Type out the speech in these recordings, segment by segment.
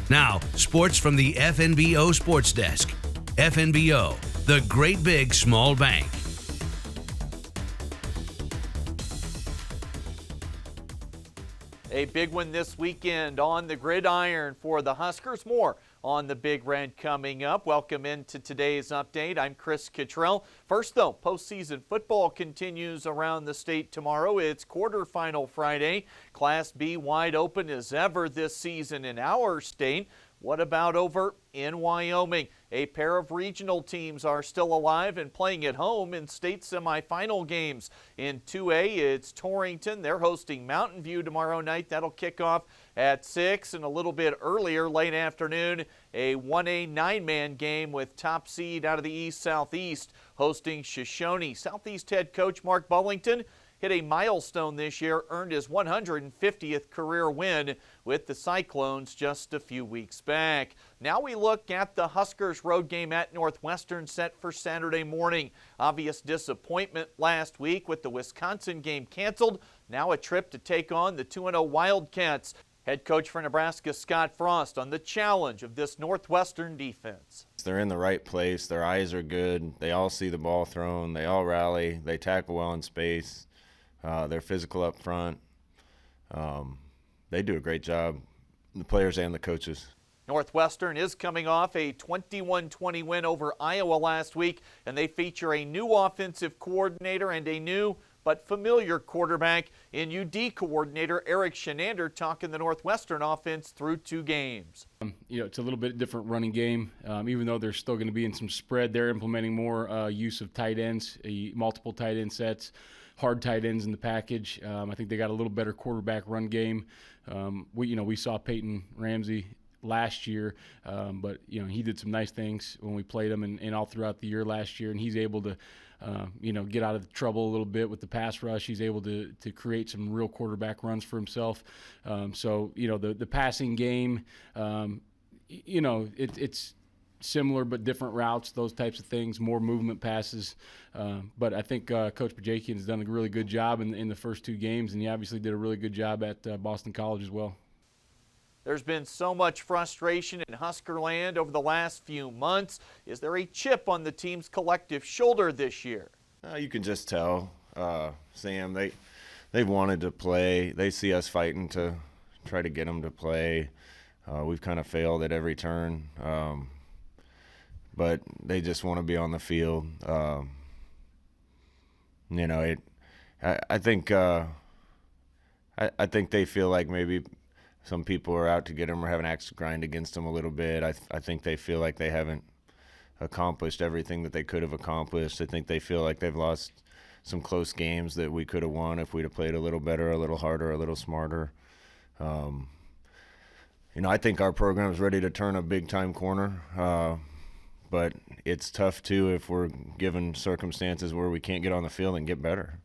Now, sports from the FNBO Sports Desk. FNBO, the great big small bank. A big one this weekend on the gridiron for the Huskers. More on the Big Red coming up. Welcome into today's update. I'm Chris Cottrell. First, though, postseason football continues around the state tomorrow. It's quarterfinal Friday. Class B wide open as ever this season in our state. What about over in Wyoming? A pair of regional teams are still alive and playing at home in state semifinal games. In 2A, it's Torrington. They're hosting Mountain View tomorrow night. That'll kick off at 6, and a little bit earlier, late afternoon, a 1A 9-man game with top seed out of the East Southeast hosting Shoshone. Southeast head coach Mark Bullington hit a milestone this year, earned his 150th career win with the Cyclones just a few weeks back. Now we look at the Huskers road game at Northwestern set for Saturday morning. Obvious disappointment last week with the Wisconsin game canceled. Now a trip to take on the 2-0 Wildcats. Head coach for Nebraska, Scott Frost, on the challenge of this Northwestern defense. They're in the right place. Their eyes are good. They all see the ball thrown. They all rally. They tackle well in space. They're physical up front. They do a great job, the players and the coaches. Northwestern is coming off a 21-20 win over Iowa last week, and they feature a new offensive coordinator and a new but familiar quarterback in UD coordinator Eric Shenander, talking the Northwestern offense through 2 games. It's a little bit different running game. Even though they're still going to be in some spread, they're implementing more use of tight ends, multiple tight end sets, hard tight ends in the package. I think they got a little better quarterback run game. We saw Peyton Ramsey last year, but he did some nice things when we played him and all throughout the year last year, and he's able to get out of trouble a little bit with the pass rush. He's able to create some real quarterback runs for himself. The passing game, it's similar but different routes, those types of things, more movement passes. But I think Coach Bajakian has done a really good job in the first 2 games, and he obviously did a really good job at Boston College as well. There's been so much frustration in Huskerland over the last few months. Is there a chip on the team's collective shoulder this year? You can just tell, Sam, they've wanted to play. They see us fighting to try to get them to play. We've kind of failed at every turn, but they just want to be on the field. I think they feel like maybe some people are out to get them or have an axe to grind against them a little bit. I think they feel like they haven't accomplished everything that they could have accomplished. I think they feel like they've lost some close games that we could have won if we'd have played a little better, a little harder, a little smarter. I think our program is ready to turn a big-time corner, but it's tough, too, if we're given circumstances where we can't get on the field and get better.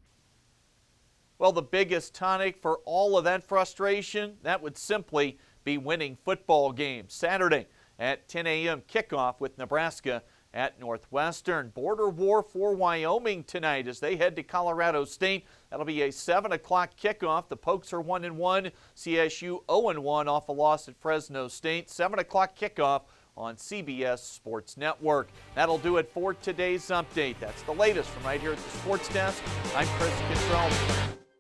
Well, the biggest tonic for all of that frustration, that would simply be winning football games. Saturday at 10 a.m. kickoff with Nebraska at Northwestern. Border war for Wyoming tonight as they head to Colorado State. That'll be a 7 o'clock kickoff. The Pokes are 1-1. CSU 0-1 off a loss at Fresno State. 7 o'clock kickoff on CBS Sports Network. That'll do it for today's update. That's the latest from right here at the Sports Desk. I'm Chris Cottrell.